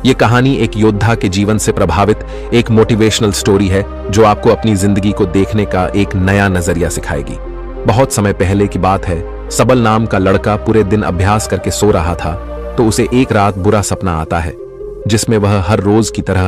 ये कहानी एक योद्धा के जीवन से प्रभावित एक मोटिवेशनल स्टोरी है जो आपको अपनी जिंदगी को देखने का एक नया नजरिया सिखाएगी। बहुत समय पहले की बात है, सबल नाम का लड़का पूरे दिन अभ्यास करके सो रहा था तो उसे एक रात बुरा सपना आता है जिसमें वह हर रोज की तरह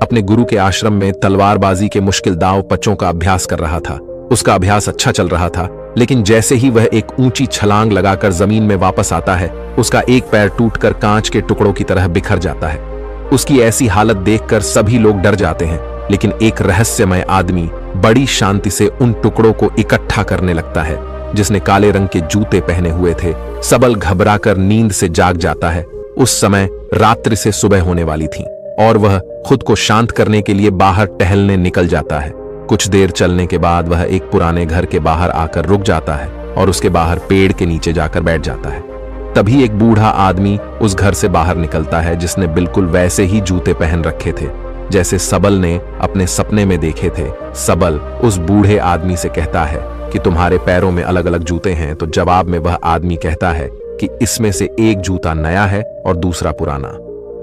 अपने गुरु के आश्रम में तलवारबाजी के मुश्किल दांव पच्चों का अभ्यास कर रहा था। उसका अभ्यास अच्छा चल रहा था, लेकिन जैसे ही वह एक ऊंची छलांग लगाकर जमीन में वापस आता है, उसका एक पैर टूटकर कांच के टुकड़ों की तरह बिखर जाता है। उसकी ऐसी हालत देखकर सभी लोग डर जाते हैं, लेकिन एक रहस्यमय आदमी बड़ी शांति से उन टुकड़ों को इकट्ठा करने लगता है, जिसने काले रंग के जूते पहने हुए थे। सबल घबराकर नींद से जाग जाता है। उस समय रात्रि से सुबह होने वाली थी और वह खुद को शांत करने के लिए बाहर टहलने निकल जाता है। कुछ देर चलने के बाद वह एक पुराने घर के बाहर आकर रुक जाता है और उसके बाहर पेड़ के नीचे जाकर बैठ जाता है। तभी एक बूढ़ा आदमी उस घर से बाहर निकलता है, जिसने बिल्कुल वैसे ही जूते पहन रखे थे जैसे सबल ने अपने सपने में देखे थे। सबल उस बूढ़े आदमी से कहता है कि तुम्हारे पैरों में अलग अलग जूते हैं, तो जवाब में वह आदमी कहता है कि इसमें से एक जूता नया है और दूसरा पुराना।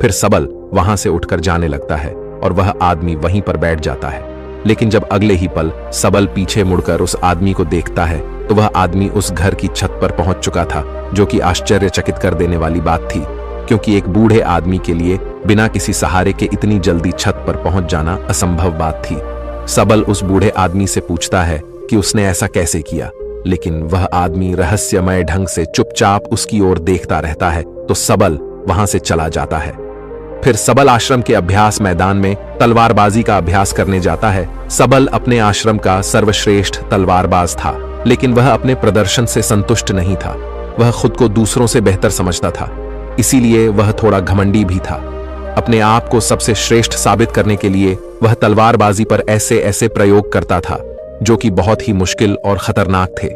फिर सबल वहां से उठकर जाने लगता है और वह आदमी वहीं पर बैठ जाता है। लेकिन जब अगले ही पल सबल पीछे मुड़कर उस आदमी को देखता है तो वह आदमी उस घर की छत पर पहुंच चुका था, जो कि आश्चर्यचकित कर देने वाली बात थी, क्योंकि एक बूढ़े आदमी के लिए बिना किसी सहारे के इतनी जल्दी छत पर पहुंच जाना असंभव बात थी। सबल उस बूढ़े आदमी से पूछता है कि उसने ऐसा कैसे किया, लेकिन वह आदमी रहस्यमय ढंग से चुपचाप उसकी ओर देखता रहता है, तो सबल वहां से चला जाता है। फिर सबल आश्रम के अभ्यास मैदान में तलवारबाजी का अभ्यास करने जाता है। सबल अपने आश्रम का सर्वश्रेष्ठ तलवारबाज था, लेकिन वह अपने प्रदर्शन से संतुष्ट नहीं था। वह खुद को दूसरों से बेहतर समझता था, इसीलिए वह थोड़ा घमंडी भी था। अपने आप को सबसे श्रेष्ठ साबित करने के लिए वह तलवारबाजी पर ऐसे ऐसे प्रयोग करता था जो कि बहुत ही मुश्किल और खतरनाक थे।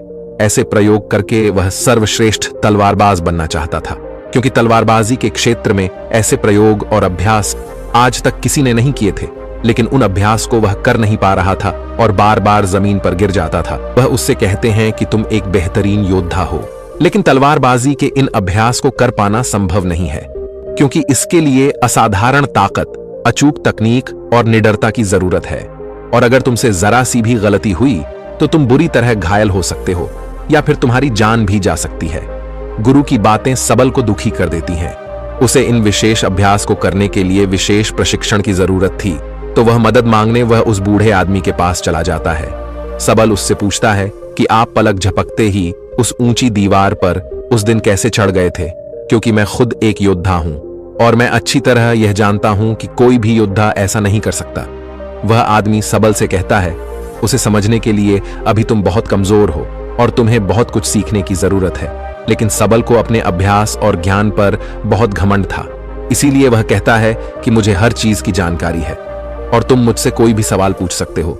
ऐसे प्रयोग करके वह सर्वश्रेष्ठ तलवारबाज बनना चाहता था, क्योंकि तलवारबाजी के क्षेत्र में ऐसे प्रयोग और अभ्यास आज तक किसी ने नहीं किए थे। लेकिन उन अभ्यास को वह कर नहीं पा रहा था और बार बार जमीन पर गिर जाता था। वह उससे कहते हैं कि तुम एक बेहतरीन योद्धा हो, लेकिन तलवारबाजी के इन अभ्यास को कर पाना संभव नहीं है, क्योंकि इसके लिए असाधारण ताकत, अचूक तकनीक और निडरता की जरूरत है। और अगर तुमसे जरा सी भी गलती हुई तो तुम बुरी तरह घायल हो सकते हो या फिर तुम्हारी जान भी जा सकती है। गुरु की बातें सबल को दुखी कर देती हैं। उसे इन विशेष अभ्यास को करने के लिए विशेष प्रशिक्षण की जरूरत थी, तो वह मदद मांगने वह उस बूढ़े आदमी के पास चला जाता है। सबल उससे पूछता है कि आप पलक झपकते ही उस ऊंची दीवार पर उस दिन कैसे चढ़ गए थे, क्योंकि मैं खुद एक योद्धा हूं और मैं अच्छी तरह यह जानता हूं कि कोई भी योद्धा ऐसा नहीं कर सकता। वह आदमी सबल से कहता है, उसे समझने के लिए अभी तुम बहुत कमजोर हो और तुम्हें बहुत कुछ सीखने की जरूरत है। लेकिन सबल को अपने अभ्यास और ज्ञान पर बहुत घमंड था, इसीलिए वह कहता है कि मुझे हर चीज की जानकारी है और तुम मुझसे कोई भी सवाल पूछ सकते हो।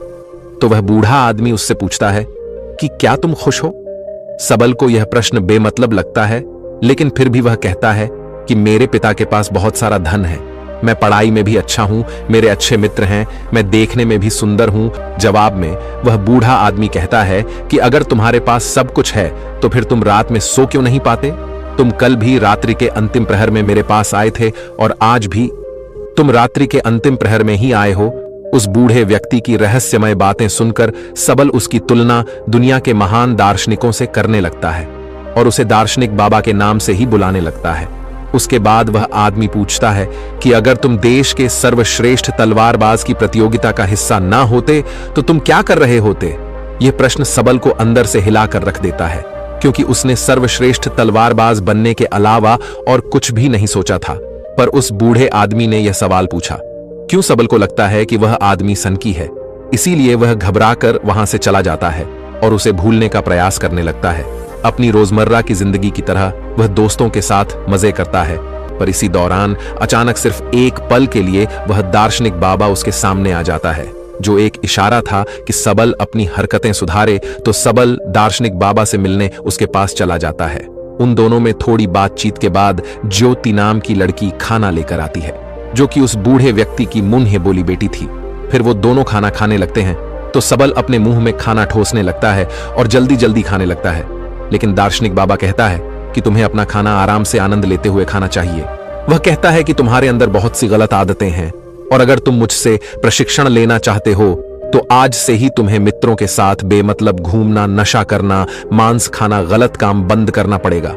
तो वह बूढ़ा आदमी उससे पूछता है कि क्या तुम खुश हो? सबल को यह प्रश्न बेमतलब लगता है, लेकिन फिर भी वह कहता है कि मेरे पिता के पास बहुत सारा धन है, मैं पढ़ाई में भी अच्छा हूं, मेरे अच्छे मित्र हैं, मैं देखने में भी सुंदर हूं। जवाब में वह बूढ़ा आदमी कहता है कि अगर तुम्हारे पास सब कुछ है तो फिर तुम रात में सो क्यों नहीं पाते? तुम कल भी रात्रि के अंतिम प्रहर में मेरे पास आए थे और आज भी तुम रात्रि के अंतिम प्रहर में ही आए हो। उस बूढ़े व्यक्ति की रहस्यमय बातें सुनकर सबल उसकी तुलना दुनिया के महान दार्शनिकों से करने लगता है और उसे दार्शनिक बाबा के नाम से ही बुलाने लगता है। उसके बाद वह आदमी पूछता है कि अगर तुम देश के सर्वश्रेष्ठ तलवारबाज की प्रतियोगिता का हिस्सा ना होते तो तुम क्या कर रहे होते? यह प्रश्न सबल को अंदर से हिलाकर रख देता है, क्योंकि उसने सर्वश्रेष्ठ तलवारबाज बनने के अलावा और कुछ भी नहीं सोचा था। पर उस बूढ़े आदमी ने यह सवाल पूछा। क्यों सबल को लगता है कि वह आदमी सनकी है, इसीलिए वह घबराकर वहां से चला जाता है और उसे भूलने का प्रयास करने लगता है। अपनी रोजमर्रा की जिंदगी की तरह वह दोस्तों के साथ मजे करता है, पर इसी दौरान अचानक सिर्फ एक पल के लिए वह दार्शनिक बाबा उसके सामने आ जाता है, जो एक इशारा था कि सबल अपनी हरकतें सुधारे। तो सबल दार्शनिक बाबा से मिलने उसके पास चला जाता है। उन दोनों में थोड़ी बातचीत के बाद ज्योति नाम की लड़की खाना लेकर आती है, जो कि उस बूढ़े व्यक्ति की मुंह बोली बेटी थी। फिर वो दोनों खाना खाने लगते हैं, तो सबल अपने मुंह में खाना ठोसने लगता है और जल्दी जल्दी खाने लगता है। लेकिन दार्शनिक बाबा कहता है कि तुम्हें अपना खाना आराम से आनंद लेते हुए खाना चाहिए, वह कहता है कि तुम्हारे अंदर बहुत सी गलत आदतें हैं और अगर तुम मुझसे प्रशिक्षण लेना चाहते हो तो आज से ही तुम्हें मित्रों के साथ बेमतलब घूमना, नशा करना, मांस खाना, गलत काम बंद करना पड़ेगा।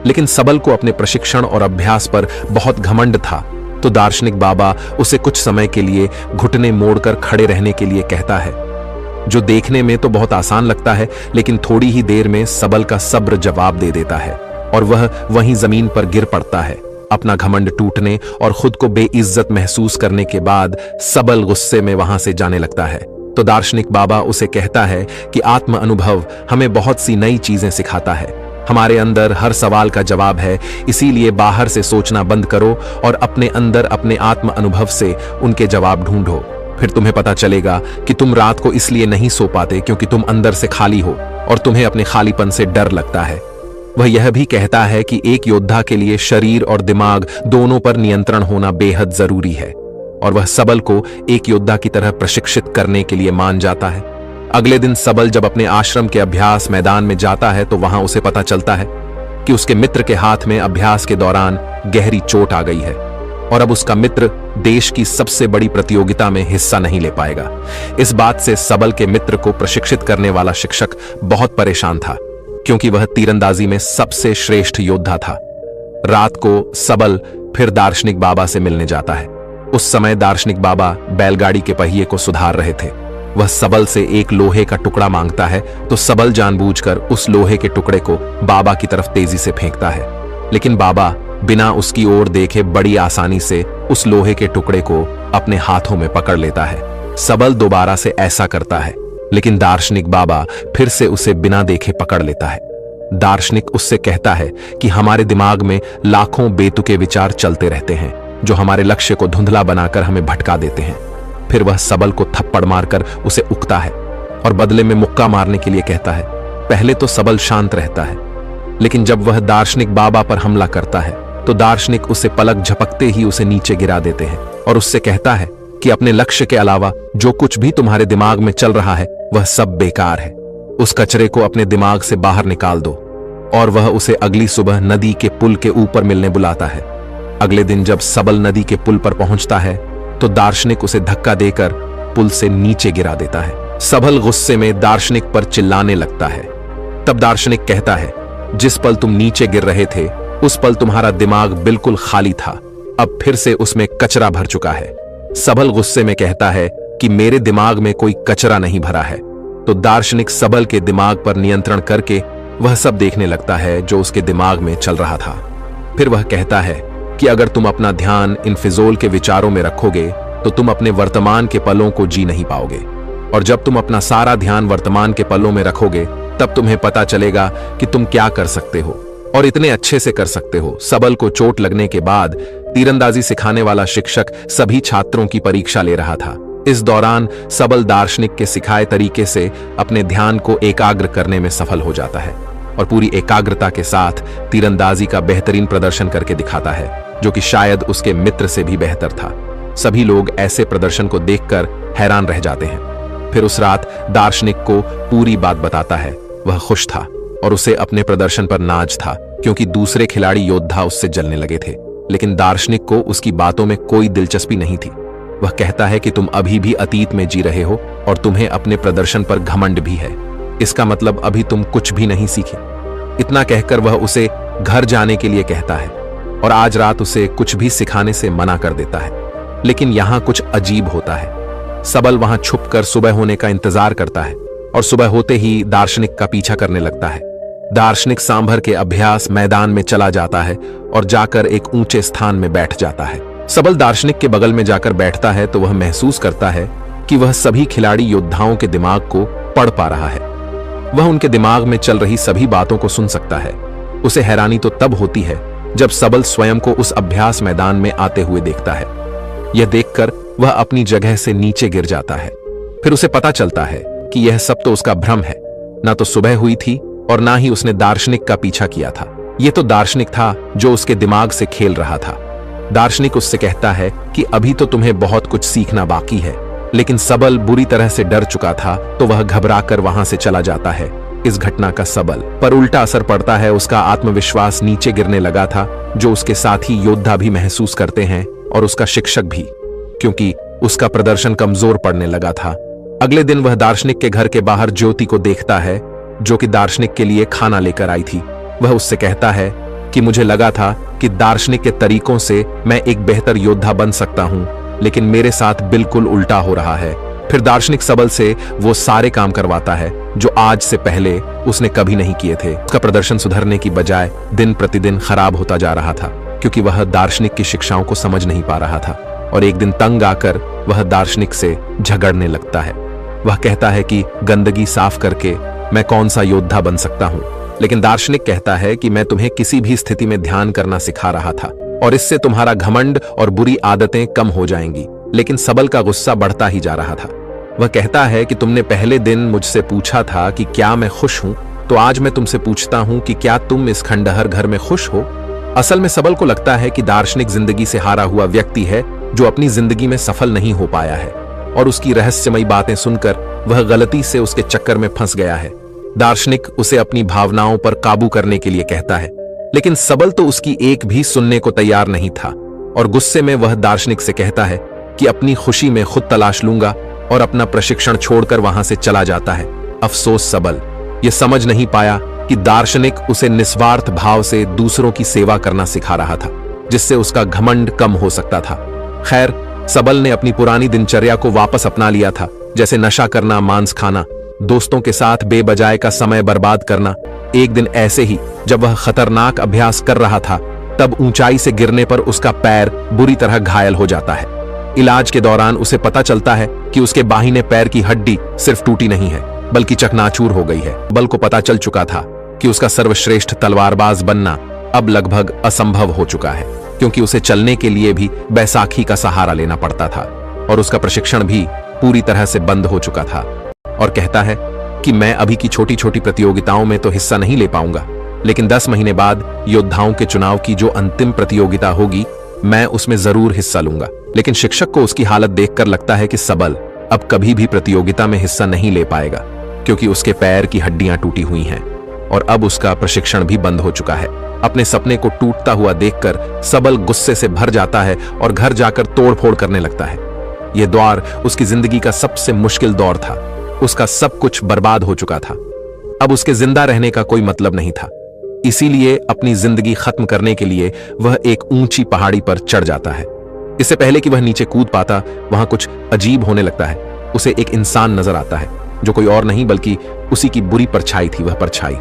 लेकिन सबल को अपने प्रशिक्षण और अभ्यास पर बहुत घमंड था, तो दार्शनिक बाबा उसे कुछ समय के लिए घुटने मोड़कर खड़े रहने के लिए कहता है, जो देखने में तो बहुत आसान लगता है, लेकिन थोड़ी ही देर में सबल का सब्र जवाब दे देता है और वह वहीं जमीन पर गिर पड़ता है। अपना घमंड टूटने और खुद को बेइज्जत महसूस करने के बाद सबल गुस्से में वहां से जाने लगता है। तो दार्शनिक बाबा उसे कहता है कि आत्म अनुभव हमें बहुत सी नई चीजें सिखाता है। हमारे अंदर हर सवाल का जवाब है, इसीलिए बाहर से सोचना बंद करो और अपने अंदर अपने आत्म अनुभव से उनके जवाब ढूंढो। फिर तुम्हें पता चलेगा कि तुम रात को इसलिए नहीं सो पाते क्योंकि तुम अंदर से खाली हो और तुम्हें अपने खालीपन से डर लगता है। वह यह भी कहता है कि एक योद्धा के लिए शरीर और दिमाग दोनों पर नियंत्रण होना बेहद जरूरी है और वह सबल को एक योद्धा की तरह प्रशिक्षित करने के लिए मान जाता है। अगले दिन सबल जब अपने आश्रम के अभ्यास मैदान में जाता है तो वहां उसे पता चलता है कि उसके मित्र के हाथ में अभ्यास के दौरान गहरी चोट आ गई है और अब उसका मित्र देश की सबसे बड़ी प्रतियोगिता में हिस्सा नहीं ले पाएगा। इस बात से सबल के मित्र को प्रशिक्षित करने वाला शिक्षक बहुत परेशान था क्योंकि वह तीरंदाजी में सबसे श्रेष्ठ योद्धा था। रात को सबल फिर दार्शनिक बाबा से मिलने जाता है। उस समय दार्शनिक बाबा बैलगाड़ी के पहिए को सुधार रहे थे। वह सबल से एक लोहे का टुकड़ा मांगता है तो सबल जानबूझकर उस लोहे के टुकड़े को बाबा की तरफ तेजी से फेंकता है, लेकिन बाबा बिना उसकी ओर देखे बड़ी आसानी से उस लोहे के टुकड़े को अपने हाथों में पकड़ लेता है। सबल दोबारा से ऐसा करता है, लेकिन दार्शनिक बाबा फिर से उसे बिना देखे पकड़ लेता है। दार्शनिक उससे कहता है कि हमारे दिमाग में लाखों बेतुके विचार चलते रहते हैं जो हमारे लक्ष्य को धुंधला बनाकर हमें भटका देते हैं। फिर वह सबल को थप्पड़ मारकर उसे उकता है और बदले में मुक्का मारने के लिए कहता है। पहले तो सबल शांत रहता है, लेकिन जब वह दार्शनिक बाबा पर हमला करता है तो दार्शनिक उसे पलक झपकते ही उसे नीचे गिरा देते हैं और उससे कहता है कि अपने लक्ष्य के अलावा जो कुछ भी तुम्हारे दिमाग में चल रहा है वह सब बेकार है। उस कचरे को अपने दिमाग से बाहर निकाल दो। और वह उसे अगली सुबह नदी के पुल के ऊपर मिलने बुलाता है। अगले दिन जब सबल नदी के पुल पर पहुंचता है तो दार्शनिक उसे धक्का देकर पुल से नीचे गिरा देता है। सबल गुस्से में दार्शनिक पर चिल्लाने लगता है। तब दार्शनिक कहता है, जिस पल तुम नीचे गिर रहे थे उस पल तुम्हारा दिमाग बिल्कुल खाली था, अब फिर से उसमें कचरा भर चुका है। सबल गुस्से में कहता है कि मेरे दिमाग में कोई कचरा नहीं भरा है। तो दार्शनिक सबल के दिमाग पर नियंत्रण करके वह सब देखने लगता है जो उसके दिमाग में चल रहा था। फिर वह कहता है कि अगर तुम अपना ध्यान इन फिजूल के विचारों में रखोगे तो तुम अपने वर्तमान के पलों को जी नहीं पाओगे, और जब तुम अपना सारा ध्यान वर्तमान के पलों में रखोगे तब तुम्हें पता चलेगा कि तुम क्या कर सकते हो और इतने अच्छे से कर सकते हो। सबल को चोट लगने के बाद तीरंदाजी सिखाने वाला शिक्षक सभी छात्रों की परीक्षा ले रहा था। इस दौरान सबल दार्शनिक के सिखाए तरीके से अपने ध्यान को एकाग्र करने में सफल हो जाता है और पूरी एकाग्रता के साथ तीरंदाजी का बेहतरीन प्रदर्शन करके दिखाता है, जो कि शायद उसके मित्र से भी बेहतर था। सभी लोग ऐसे प्रदर्शन को देखकर हैरान रह जाते हैं। फिर उस रात दार्शनिक को पूरी बात बताता है। वह खुश था और उसे अपने प्रदर्शन पर नाज था क्योंकि दूसरे खिलाड़ी योद्धा उससे जलने लगे थे, लेकिन दार्शनिक को उसकी बातों में कोई दिलचस्पी नहीं थी। वह कहता है कि तुम अभी भी अतीत में जी रहे हो और तुम्हें अपने प्रदर्शन पर घमंड भी है। इसका मतलब अभी तुम कुछ भी नहीं सीखे। इतना कहकर वह उसे घर जाने के लिए कहता है और आज रात उसे कुछ भी सिखाने से मना कर देता है। लेकिन यहां कुछ अजीब होता है। सबल वहां छुपकर सुबह होने का इंतजार करता है और सुबह होते ही दार्शनिक का पीछा करने लगता है। दार्शनिक सांभर के अभ्यास मैदान में चला जाता है और जाकर एक ऊंचे स्थान में बैठ जाता है। सबल दार्शनिक के बगल में जाकर बैठता है तो वह महसूस करता है कि वह सभी खिलाड़ी योद्धाओं के दिमाग को पढ़ पा रहा है। वह उनके दिमाग में चल रही सभी बातों को सुन सकता है। उसे हैरानी तो तब होती है जब सबल स्वयं को उस अभ्यास मैदान में आते हुए देखता है। यह देखकर वह अपनी जगह से नीचे गिर जाता है। फिर उसे पता चलता है कि यह सब तो उसका भ्रम है। ना तो सुबह हुई थी और ना ही उसने दार्शनिक का पीछा किया था। यह तो दार्शनिक था जो उसके दिमाग से खेल रहा था। दार्शनिक उससे कहता है कि अभी तो तुम्हें बहुत कुछ सीखना बाकी है, लेकिन सबल बुरी तरह से डर चुका था तो वह घबराकर वहां से चला जाता है इस घटना का सबल पर उल्टा असर पड़ता है। उसका आत्मविश्वास नीचे गिरने लगा था, जो उसके साथी योद्धा भी महसूस करते हैं और उसका शिक्षक भी, क्योंकि उसका प्रदर्शन कमजोर पड़ने लगा था। अगले दिन वह दार्शनिक के घर के बाहर ज्योति को देखता है, जो कि दार्शनिक के लिए खाना लेकर आई थी। वह उससे कहता है कि मुझे लगा था कि दार्शनिक के तरीकों से मैं एक बेहतर योद्धा बन सकता हूं, लेकिन मेरे साथ बिल्कुल उल्टा हो रहा है। फिर दार्शनिक सबल से वो सारे काम करवाता है जो आज से पहले उसने कभी नहीं किए थे। उसका प्रदर्शन सुधरने की बजाय दिन प्रतिदिन खराब होता जा रहा था, क्योंकि वह दार्शनिक की शिक्षाओं को समझ नहीं पा रहा था। और एक दिन तंग आकर वह दार्शनिक से झगड़ने लगता है। वह कहता है कि गंदगी साफ करके मैं कौन सा योद्धा बन सकता हूं, लेकिन दार्शनिक कहता है कि मैं तुम्हें किसी भी स्थिति में ध्यान करना सिखा रहा था और इससे तुम्हारा घमंड और बुरी आदतें कम हो जाएंगी। लेकिन सबल का गुस्सा बढ़ता ही जा रहा था। वह कहता है कि तुमने पहले दिन मुझसे पूछा था कि क्या मैं खुश हूं, तो आज मैं तुमसे पूछता हूं कि क्या तुम इस खंडहर घर में खुश हो। असल में सबल को लगता है कि दार्शनिक जिंदगी से हारा हुआ व्यक्ति है, जो अपनी जिंदगी में सफल नहीं हो पाया है, और उसकी रहस्यमयी बातें सुनकर वह गलती से उसके चक्कर में फंस गया है। दार्शनिक उसे अपनी भावनाओं पर काबू करने के लिए कहता है, लेकिन सबल तो उसकी एक भी सुनने को तैयार नहीं था और गुस्से में वह दार्शनिक से कहता है कि अपनी खुशी में खुद तलाश लूंगा और अपना प्रशिक्षण छोड़कर वहां से चला जाता है। अफसोस सबल यह समझ नहीं पाया कि दार्शनिक उसे निस्वार्थ भाव से दूसरों की सेवा करना सिखा रहा था, जिससे उसका घमंड कम हो सकता था। खैर, सबल ने अपनी पुरानी दिनचर्या को वापस अपना लिया था, जैसे नशा करना, मांस खाना, दोस्तों के साथ बेबजाय का समय बर्बाद करना। एक दिन ऐसे ही जब वह खतरनाक अभ्यास कर रहा था, तब ऊंचाई से गिरने पर उसका पैर बुरी तरह घायल हो जाता है। इलाज के दौरान उसे पता चलता है कि उसके बाहिने पैर की हड्डी सिर्फ टूटी नहीं है, बल्कि चकनाचूर हो गई है। बल को पता चल चुका था कि उसका सर्वश्रेष्ठ तलवारबाज बनना अब लगभग असंभव हो चुका है, क्योंकि उसे चलने के लिए भी बैसाखी का सहारा लेना पड़ता था और उसका प्रशिक्षण भी पूरी तरह से बंद हो चुका था। और कहता है कि मैं अभी की छोटी छोटी प्रतियोगिताओं में तो हिस्सा नहीं ले पाऊंगा, लेकिन 10 महीने बाद योद्धाओं के चुनाव की जो अंतिम प्रतियोगिता होगी, मैं उसमें जरूर हिस्सा लूंगा। लेकिन शिक्षक को उसकी हालत देखकर लगता है कि सबल अब कभी भी प्रतियोगिता में हिस्सा नहीं ले पाएगा, क्योंकि उसके पैर की हड्डियां टूटी हुई हैं और अब उसका प्रशिक्षण भी बंद हो चुका है। अपने सपने को टूटता हुआ देखकर सबल गुस्से से भर जाता है और घर जाकर तोड़फोड़ करने लगता है। यह दौर उसकी जिंदगी का सबसे मुश्किल दौर था। उसका सब कुछ बर्बाद हो चुका था। अब उसके जिंदा रहने का कोई मतलब नहीं था। इसीलिए अपनी जिंदगी खत्म करने के लिए वह एक ऊंची पहाड़ी पर चढ़ जाता है। इससे पहले कि वह नीचे कूद पाता, वहां कुछ अजीब होने लगता है। उसे एक इंसान नजर आता है, जो कोई और नहीं बल्कि उसी की बुरी परछाई थी। वह परछाई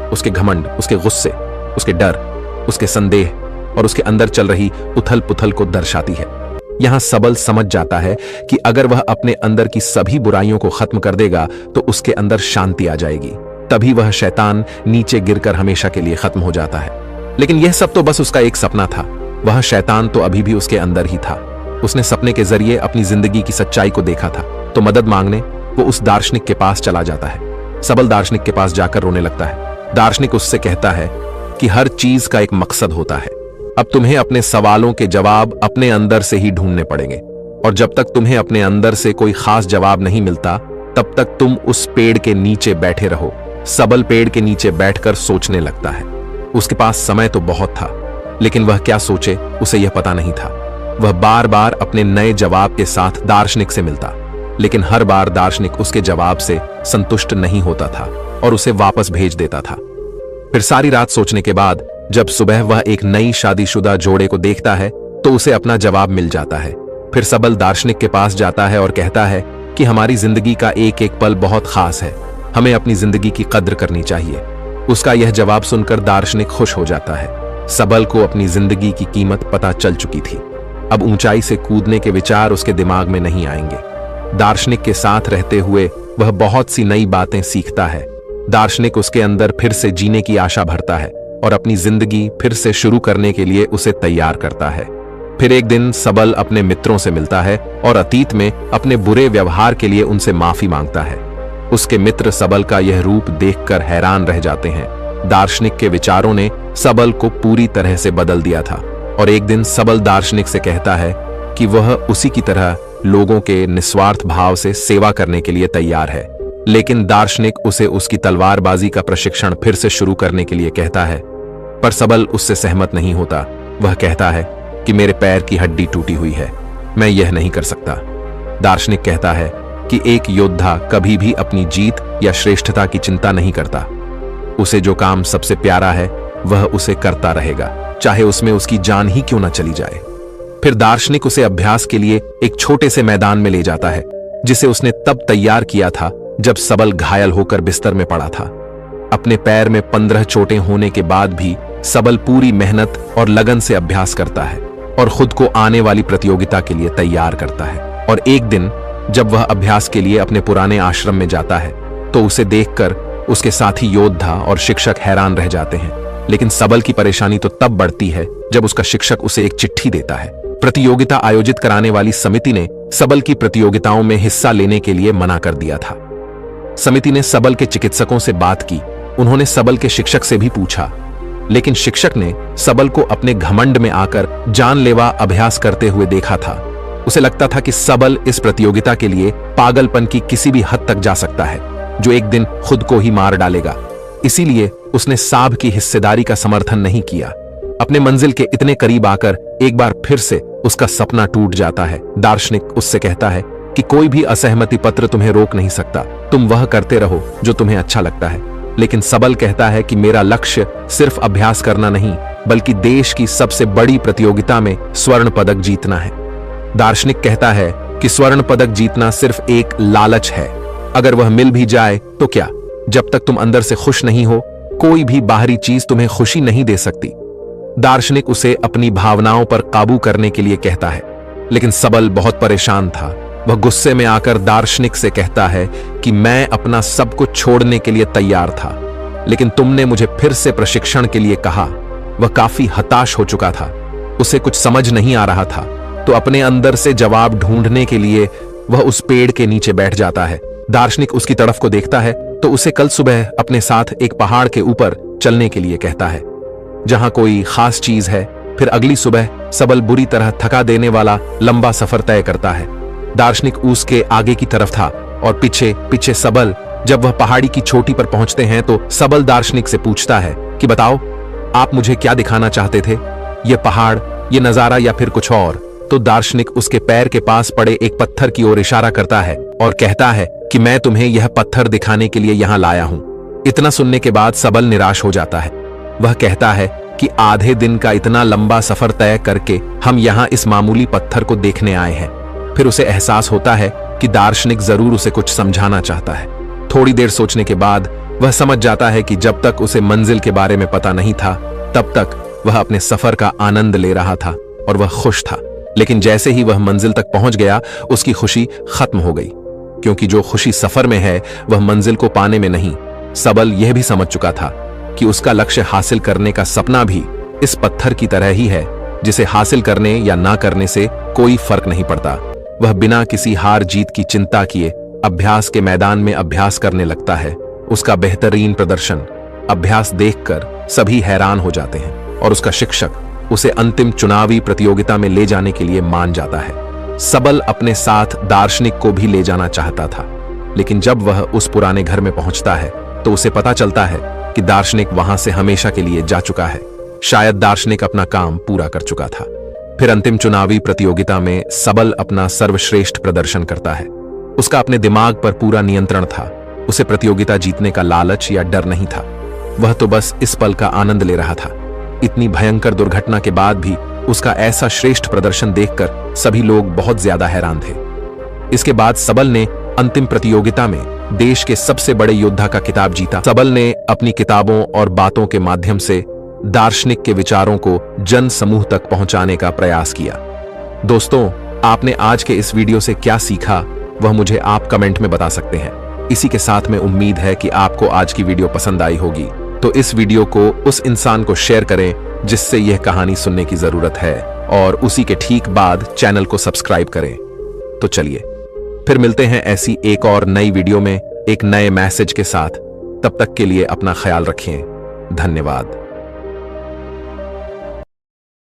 उसके घमंड, उसके गुस्से, उसके डर, उसके संदेह और उसके अंदर चल रही उथल पुथल को दर्शाती है। यहां सबल समझ जाता है कि अगर वह अपने अंदर की सभी बुराइयों को खत्म कर देगा तो उसके अंदर शांति आ जाएगी। तभी वह शैतान नीचे गिरकर हमेशा के लिए खत्म हो जाता है। लेकिन यह सब तो बस उसका एक सपना था। वह शैतान तो अभी भी उसके अंदर ही था। उसने सपने के जरिए अपनी जिंदगी की सच्चाई को देखा था, तो मदद मांगने वो उस दार्शनिक के पास चला जाता है। सबल दार्शनिक के पास जाकर रोने लगता है। दार्शनिक उससे कहता है कि हर चीज का एक मकसद होता है। अब तुम्हें अपने सवालों के जवाब अपने अंदर से ही ढूंढने पड़ेंगे, और जब तक तुम्हें अपने अंदर से कोई खास जवाब नहीं मिलता, तब तक तुम उस पेड़ के नीचे बैठे रहो। सबल पेड़ के नीचे बैठकर सोचने लगता है। उसके पास समय तो बहुत था, लेकिन वह क्या सोचे उसे यह पता नहीं था। वह बार बार अपने नए जवाब के साथ दार्शनिक से मिलता, लेकिन हर बार दार्शनिक उसके जवाब से संतुष्ट नहीं होता था और उसे वापस भेज देता था। फिर सारी रात सोचने के बाद जब सुबह वह एक नई शादीशुदा जोड़े को देखता है, तो उसे अपना जवाब मिल जाता है। फिर सबल दार्शनिक के पास जाता है और कहता है कि हमारी जिंदगी का एक एक पल बहुत खास है, हमें अपनी जिंदगी की कद्र करनी चाहिए। उसका यह जवाब सुनकर दार्शनिक खुश हो जाता है। सबल को अपनी जिंदगी की कीमत पता चल चुकी थी। अब ऊंचाई से कूदने के विचार उसके दिमाग में नहीं आएंगे। दार्शनिक के साथ रहते हुए वह बहुत सी नई बातें सीखता है। दार्शनिक उसके अंदर फिर से जीने की आशा भरता है और अपनी जिंदगी फिर से शुरू करने के लिए उसे तैयार करता है। फिर एक दिन सबल अपने मित्रों से मिलता है और अतीत में अपने बुरे व्यवहार के लिए उनसे माफी मांगता है। उसके मित्र सबल का यह रूप देखकर हैरान रह जाते हैं। दार्शनिक के विचारों ने सबल को पूरी तरह से बदल दिया था और एक दिन सबल दार्शनिक से कहता है कि वह उसी की तरह लोगों के निस्वार्थ भाव से सेवा करने के लिए तैयार है। लेकिन दार्शनिक उसे उसकी तलवारबाजी का प्रशिक्षण फिर से शुरू करने के लिए कहता है, पर सबल उससे सहमत नहीं होता। वह कहता है कि मेरे पैर की हड्डी टूटी हुई है, मैं यह नहीं कर सकता। दार्शनिक कहता है कि एक योद्धा कभी भी अपनी जीत या श्रेष्ठता की चिंता नहीं करता। उसे जो काम सबसे प्यारा है वह उसे करता रहेगा, चाहे उसमें उसकी जान ही क्यों न चली जाए। फिर दार्शनिक उसे अभ्यास के लिए एक छोटे से मैदान में ले जाता है, जिसे उसने तब तैयार किया था जब सबल घायल होकर बिस्तर में पड़ा था। अपने पैर में 15 चोटें होने के बाद भी सबल पूरी मेहनत और लगन से अभ्यास करता है और खुद को आने वाली प्रतियोगिता के लिए तैयार करता है। और एक दिन जब वह अभ्यास के लिए अपने पुराने आश्रम में जाता है तो उसे देखकर उसके साथी योद्धा और शिक्षक हैरान रह जाते हैं। लेकिन सबल की परेशानी तो तब बढ़ती है जब उसका शिक्षक उसे एक चिट्ठी देता है। प्रतियोगिता आयोजित कराने वाली समिति ने सबल की प्रतियोगिताओं में हिस्सा लेने के लिए मना कर दिया था। समिति ने सबल के चिकित्सकों से बात की, उन्होंने सबल के शिक्षक से भी पूछा, लेकिन शिक्षक ने सबल को अपने घमंड में आकर जानलेवा अभ्यास करते हुए देखा था। उसे लगता था कि सबल इस प्रतियोगिता के लिए पागलपन की किसी भी हद तक जा सकता है, जो एक दिन खुद को ही मार डालेगा। इसीलिए उसने साब की हिस्सेदारी का समर्थन नहीं किया। अपने मंजिल के इतने करीब आकर एक बार फिर से उसका सपना टूट जाता है। दार्शनिक उससे कहता है कि कोई भी असहमति पत्र तुम्हें रोक नहीं सकता, तुम वह करते रहो जो तुम्हें अच्छा लगता है। लेकिन सबल कहता है कि मेरा लक्ष्य सिर्फ अभ्यास करना नहीं, बल्कि देश की सबसे बड़ी प्रतियोगिता में स्वर्ण पदक जीतना है। दार्शनिक कहता है कि स्वर्ण पदक जीतना सिर्फ एक लालच है, अगर वह मिल भी जाए तो क्या, जब तक तुम अंदर से खुश नहीं हो कोई भी बाहरी चीज तुम्हें खुशी नहीं दे सकती। दार्शनिक उसे अपनी भावनाओं पर काबू करने के लिए कहता है, लेकिन सबल बहुत परेशान था। वह गुस्से में आकर दार्शनिक से कहता है कि मैं अपना सब कुछ छोड़ने के लिए तैयार था, लेकिन तुमने मुझे फिर से प्रशिक्षण के लिए कहा। वह काफी हताश हो चुका था, उसे कुछ समझ नहीं आ रहा था, तो अपने अंदर से जवाब ढूंढने के लिए वह उस पेड़ के नीचे बैठ जाता है। दार्शनिक उसकी तरफ को देखता है तो उसे कल सुबह अपने साथ एक पहाड़ के ऊपर चलने के लिए कहता है, जहां कोई खास चीज है। फिर अगली सुबह सबल बुरी तरह थका देने वाला लंबा सफर तय करता है। दार्शनिक उसके आगे की तरफ था और पीछे पीछे सबल। जब वह पहाड़ी की चोटी पर पहुंचते हैं तो सबल दार्शनिक से पूछता है कि बताओ, आप मुझे क्या दिखाना चाहते थे, ये पहाड़, ये नजारा या फिर कुछ और? तो दार्शनिक उसके पैर के पास पड़े एक पत्थर की ओर इशारा करता है और कहता है कि मैं तुम्हें यह पत्थर दिखाने के लिए यहां लाया हूं। इतना सुनने के बाद सबल निराश हो जाता है। वह कहता है कि आधे दिन का इतना लंबा सफर तय करके हम यहां इस मामूली पत्थर को देखने आए हैं। फिर उसे एहसास होता है कि दार्शनिक जरूर उसे कुछ समझाना चाहता है। थोड़ी देर सोचने के बाद वह समझ जाता है कि जब तक उसे मंजिल के बारे में पता नहीं था, तब तक वह अपने सफर का आनंद ले रहा था और वह खुश था। लेकिन जैसे ही वह मंजिल तक पहुंच गया, उसकी खुशी खत्म हो गई, क्योंकि जो खुशी सफर में है वह मंजिल को पाने में नहीं। सबल यह भी समझ चुका था कि उसका लक्ष्य हासिल करने का सपना भी इस पत्थर की तरह ही है, जिसे हासिल करने या ना करने से कोई फर्क नहीं पड़ता। वह बिना किसी हार जीत की चिंता किए अभ्यास के मैदान में अभ्यास करने लगता है। उसका बेहतरीन प्रदर्शन अभ्यास देखकर सभी हैरान हो जाते हैं और उसका शिक्षक उसे अंतिम चुनावी प्रतियोगिता में ले जाने के लिए मान जाता है। सबल अपने साथ दार्शनिक को भी ले जाना चाहता था, लेकिन जब वह उस पुराने घर में पहुंचता है तो उसे पता चलता है कि दार्शनिक वहां से हमेशा के लिए जा चुका है। शायद दार्शनिक अपना काम पूरा कर चुका था। फिर अंतिम चुनावी प्रतियोगिता में सबल अपना सर्वश्रेष्ठ प्रदर्शन करता है। उसका अपने दिमाग पर पूरा नियंत्रण था। उसे प्रतियोगिता जीतने का लालच या डर नहीं था, वह तो बस इस पल का आनंद ले रहा था। इतनी भयंकर दुर्घटना के बाद भी उसका ऐसा श्रेष्ठ प्रदर्शन देखकर सभी लोग बहुत ज्यादा हैरान थे। इसके बाद सबल ने अंतिम प्रतियोगिता में देश के सबसे बड़े योद्धा का खिताब जीता। सबल ने अपनी किताबों और बातों के माध्यम से दार्शनिक के विचारों को जन समूह तक पहुंचाने का प्रयास किया। दोस्तों, आपने आज के इस वीडियो से क्या सीखा वह मुझे आप कमेंट में बता सकते हैं। इसी के साथ में उम्मीद है कि आपको आज की वीडियो पसंद आई होगी, तो इस वीडियो को उस इंसान को शेयर करें जिससे यह कहानी सुनने की जरूरत है, और उसी के ठीक बाद चैनल को सब्सक्राइब करें। तो चलिए फिर मिलते हैं ऐसी एक और नई वीडियो में एक नए मैसेज के साथ। तब तक के लिए अपना ख्याल रखें। धन्यवाद।